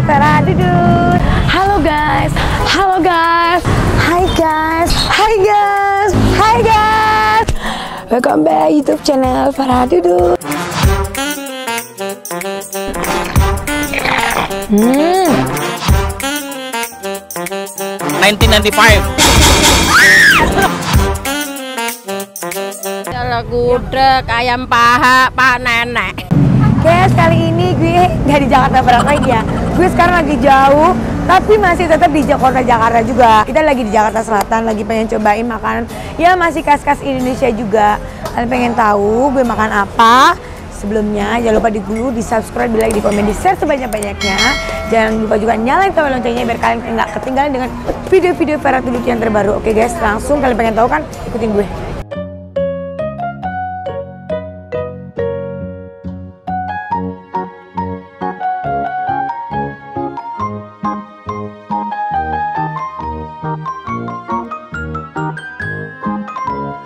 Vera Dudut. Halo guys, halo guys, hai guys, hai guys, hai guys. Welcome back YouTube channel Vera Dudut. 1995. Kalau gudeg, ayam paha, Pak Nenek. Guys, kali ini gue nggak di Jakarta Barat lagi ya. Gue sekarang lagi jauh, tapi masih tetap di Jakarta juga. Kita lagi di Jakarta Selatan, lagi pengen cobain makanan. Ya masih khas-khas Indonesia juga. Kalian pengen tahu gue makan apa? Sebelumnya jangan lupa di subscribe, di like, di komen, di share sebanyak-banyaknya. Jangan lupa juga nyalain tombol loncengnya biar kalian nggak ketinggalan dengan video-video Vera Dudut yang terbaru. Oke guys, langsung kalian pengen tahu kan? Ikutin gue.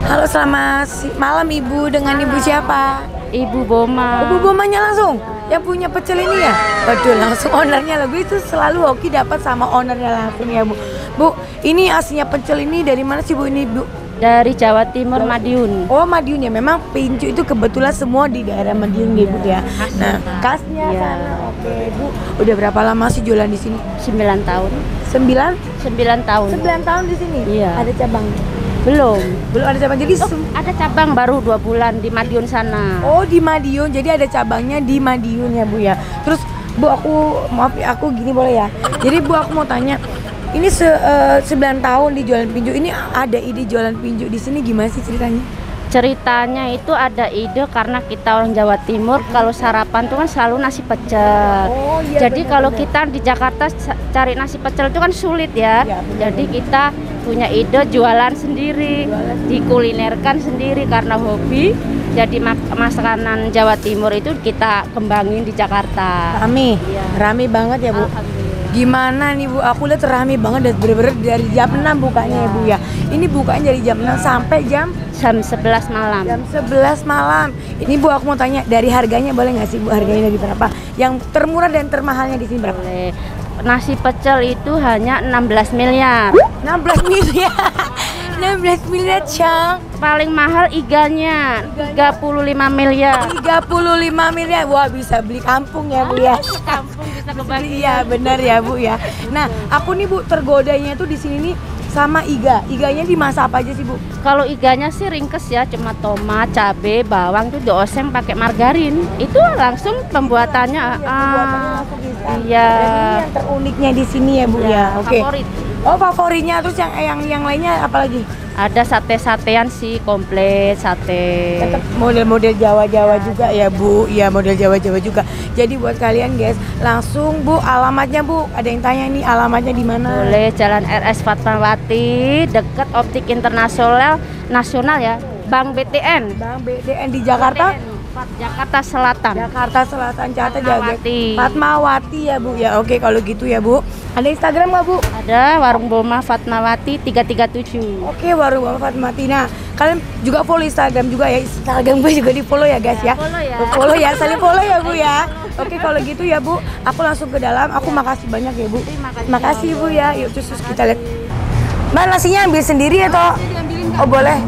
Halo, selamat malam Ibu. Dengan Ibu siapa? Ibu Boma. Ibu Bomanya langsung yang punya pecel ini ya? Waduh, langsung ownernya loh. Gue itu selalu hoki dapat sama ownernya langsung ya Bu. Bu, ini aslinya pecel ini dari mana sih Bu ini Bu? Dari Jawa Timur, Madiun. Oh, Madiun ya. Memang Pincu itu kebetulan semua di daerah Madiun ya Bu ya. Nah, khasnya sana. Oke Bu, udah berapa lama sih jualan di sini? 9 tahun. 9 tahun. 9 tahun di sini? Iya. Ada cabang? Belum Ada cabang. Jadi ada cabang baru 2 bulan di Madiun sana. Oh, di Madiun. Jadi ada cabangnya di Madiun ya Bu ya. Terus Bu, maaf ya, aku gini boleh ya. Jadi Bu, aku mau tanya, ini 9 tahun di jualan pinju. Ini ada ide jualan pinju di sini gimana sih ceritanya? Ceritanya itu ada ide karena kita orang Jawa Timur, kalau sarapan tuh kan selalu nasi pecel. Oh, iya, jadi kalau kita di Jakarta cari nasi pecel itu kan sulit ya. Jadi kita punya ide jualan sendiri, dikulinerkan sendiri karena hobi. Jadi makanan Jawa Timur itu kita kembangin di Jakarta. Rame banget ya Bu. Gimana nih Bu, aku lihat rame banget dan bener-bener dari jam 6 bukanya ya Bu ya. Ini bukanya dari jam 6 sampai jam 11 malam. Jam 11 malam. Ini Bu, aku mau tanya, dari harganya boleh nggak sih Bu, harganya dari berapa? Yang termurah dan termahalnya di sini berapa? Boleh. Nasi pecel itu hanya 16 miliar. 16 miliar. 16 miliar, Cang. Paling mahal iganya 35 miliar. 35 miliar. Wah, bisa beli kampung ya Bu ya. Kampung bisa kembali. Iya, benar ya Bu ya. Nah, aku nih Bu tergodanya tuh di sini nih sama iga. Iganya dimasak apa aja sih Bu? Kalau iganya sih ringkes ya, cuma tomat, cabe, bawang tuh dioseng pakai margarin. Itu langsung pembuatannya. Langsung instan. Iya. Ini yang teruniknya di sini ya Bu ya. Oke. Favorit. Oh, favoritnya. Terus yang lainnya apa lagi? Ada sate-satean sih, komplit sate. Tetap model-model Jawa-Jawa juga ya Bu. Iya, model Jawa-Jawa juga. Jadi buat kalian guys, langsung Bu, alamatnya Bu. Ada yang tanya nih alamatnya di mana? Boleh, Jalan RS Fatmawati, dekat Optik Internasional ya. Bank BTN. Bank BTN di Jakarta. Jakarta Selatan. Jakarta Selatan, catat jaga. Fatmawati. Fatmawati ya Bu ya. Oke, kalau gitu ya Bu. Ada Instagram nggak Bu? Ada Warung Boma Fatmawati 337. Oke, Warung Boma Fatmawati. Nah, kalian juga follow Instagram juga ya. Instagram gue juga di follow ya guys ya. Follow ya, saling follow ya Bu ya. Oke, kalau gitu ya Bu, aku langsung ke dalam. Aku makasih banyak ya Bu. Terima kasih Bu ya. Yuk terus kita lihat. Mbak, nasinya ambil sendiri ya toh? Oh boleh.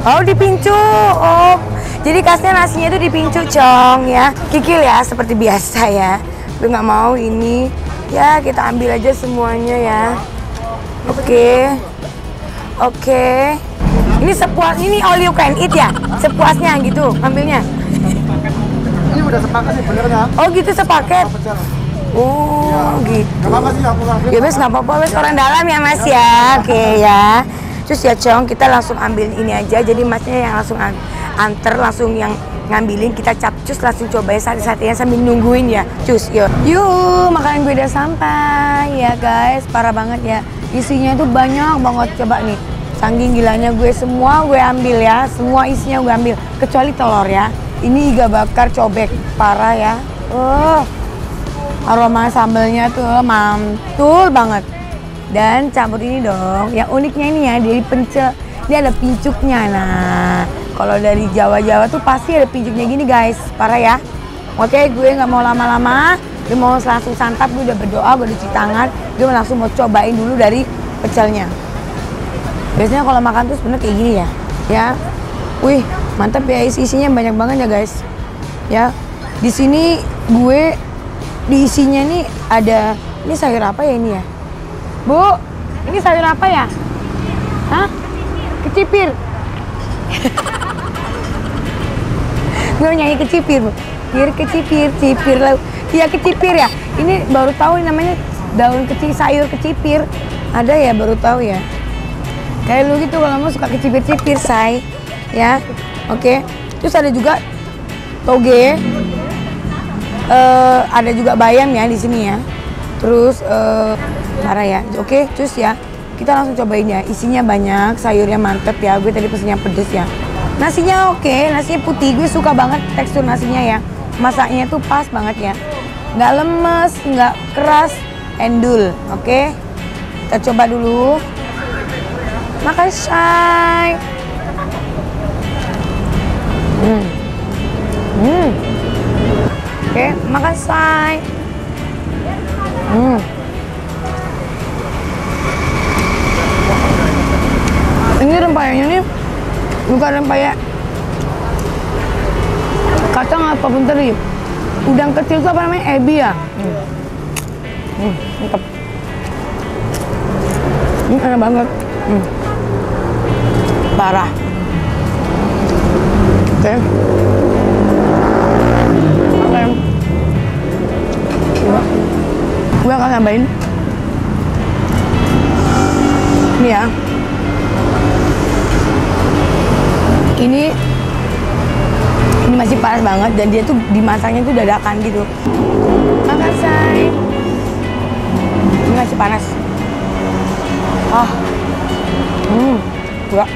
Oh dipincu. Oh, jadi khasnya nasinya itu dipincu Cong ya. Kikil ya seperti biasa ya. Gue nggak mau ini. Ya kita ambil aja semuanya ya. Oke. Ini ini all you can eat ya? Sepuasnya gitu ambilnya. Ini udah sepaket sih benernya. Oh gitu sepaket. Oh gitu. Gak apa-apa sih aku langsung. Ya Mas, nggak apa-apa Mas, orang dalam ya Mas ya. Oke ya. Terus ya Cong, kita langsung ambil ini aja. Jadi Masnya yang langsung anter, langsung yang ngambilin, kita capcus langsung cobain sate-satenya sambil nungguin ya. Cus, yuk. Yuk, makanan gue udah sampai ya guys. Parah banget ya. Isinya itu banyak banget, coba nih. Saking gilanya gue, semua gue ambil ya. Semua isinya gue ambil, kecuali telur ya. Ini iga bakar cobek, parah ya. Aroma sambelnya tuh mantul banget. Dan campur ini dong. Yang uniknya ini ya, dari pencel, dia ada pincuknya. Nah, kalau dari Jawa-Jawa tuh pasti ada pincuknya gini guys, parah ya. Oke, gue nggak mau lama-lama, Dia mau langsung santap, gue udah berdoa, gue udah cuci tangan. Dia langsung mau cobain dulu dari pecelnya. Biasanya kalau makan tuh sebenarnya kayak gini ya. Ya, wih mantap ya, isinya banyak banget ya guys. Ya, di sini gue diisinya nih ada, ini sayur apa ya ini ya? Bu, ini sayur apa ya? Hah? Kecipir. Gue nyanyi kecipir, Bu. Kecipir, cipir lauk. Iya kecipir ya. Ini baru tahu namanya daun kecil, sayur kecipir. Ada ya, baru tahu ya. Kayak lu gitu kalau mau suka kecipir-cipir, say. Ya, oke. Terus ada juga toge. Ada juga bayam ya di sini ya. Terus marah ya. Oke, terus ya. Kita langsung cobain ya. Isinya banyak, sayurnya mantep ya. Gue tadi pesennya pedes ya. Nasinya oke, nasinya putih. Gue suka banget tekstur nasinya ya. Masaknya tuh pas banget ya. Nggak lemes, nggak keras, endul. Oke. Kita coba dulu. Makan say. Oke, makan say. Ini rempahnya nih bukan rempah kacang apapun teri. Udang kecil itu apa namanya? Ebi ya? Mantap. Ini enak banget. Parah. Oke. Gue akan nambahin ini ya. Ini masih panas banget dan dia tuh dimasaknya tuh dadakan gitu. Makan say. Ini masih panas. Gua.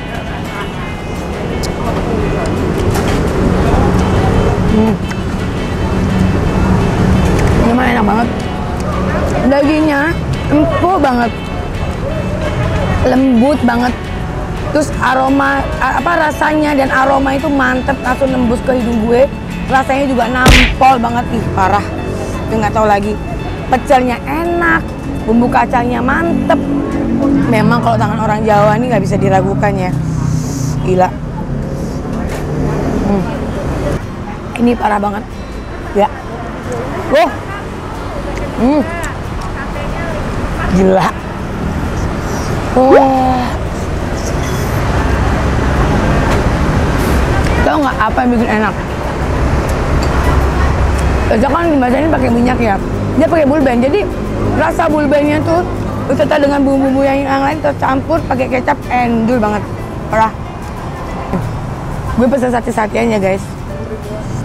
Ini mah enak banget. Dagingnya empuk banget, lembut banget. Terus aroma, rasanya dan aroma itu mantep, langsung nembus ke hidung gue. Rasanya juga nampol banget, ih parah. Gue nggak tahu lagi. Pecelnya enak, bumbu kacangnya mantep. Memang kalau tangan orang Jawa ini nggak bisa diragukan ya. Gila. Ini parah banget. Ya. Gila. Tahu nggak apa yang bikin enak? Biasa kan dimasakin pakai minyak ya. Dia pakai bulben. Jadi rasa bulbennya tuh beserta dengan bumbu-bumbu yang lain tercampur pakai kecap, endul banget. Parah. Gue pesen sate-satean ya guys.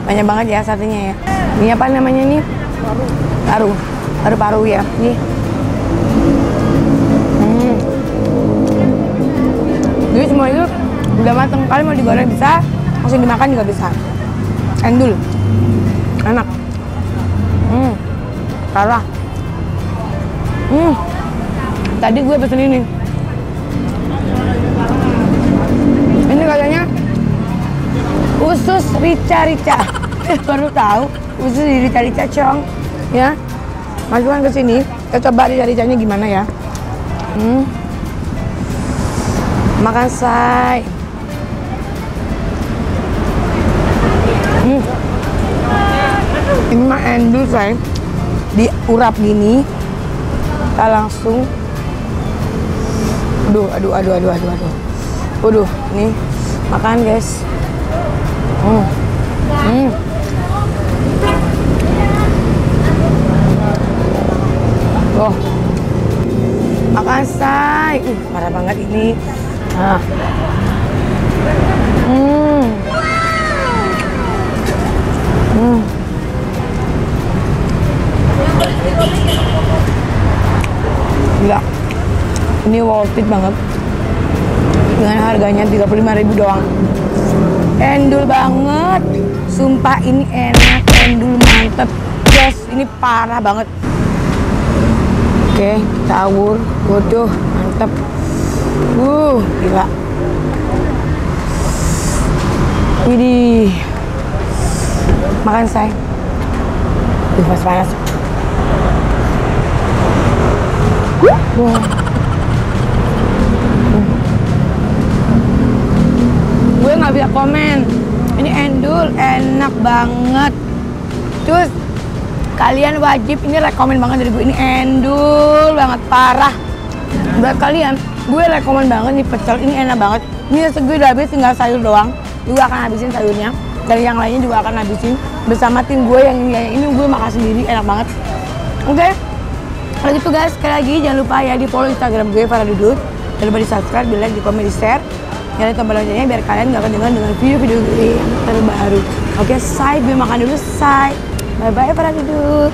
Banyak banget ya satenya ya. Ini apa namanya nih? Paru ya. Nih. Jadi semua itu udah mateng. Kalian mau digoreng bisa, langsung dimakan juga bisa. Endul. Enak. Parah. Tadi gue pesen ini. Ini katanya usus rica-rica. Baru tahu usus rica-rica cong. Ya. Masukkan ke sini. Kita coba rica-ricanya gimana ya. Makan say. Ini mah endul say. Diurap gini. Kita langsung. Aduh, nih makan guys. Makan say. Parah banget ini. Gila. Ini worth it banget. Dengan harganya 35.000 doang. Endul banget. Sumpah ini enak, endul mantep. Guys, ini parah banget. Oke, tawur, bodoh, mantep. Gila. Widih. Makan say. Masih panas. Wow. Gue nggak bisa komen. Ini endul enak banget. Terus kalian wajib, ini rekomen banget dari gue, ini endul banget parah. Buat kalian, gue rekomen banget nih pecel, ini enak banget. Ini gue udah habis, tinggal sayur doang. Gue akan habisin sayurnya, dan yang lainnya juga akan habisin bersama tim gue yang ini gue makan sendiri, enak banget. Oke, kalau gitu guys, sekali lagi jangan lupa ya di follow Instagram gue Farah Dudut. Jangan lupa di subscribe, di like, di komen, di share. Nyalain tombol loncengnya biar kalian gak ketinggalan dengan video-video gue yang terbaru. Oke, say, gue makan dulu, say. Bye-bye Farah Dudut.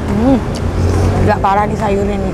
Gak parah nih sayurnya nih.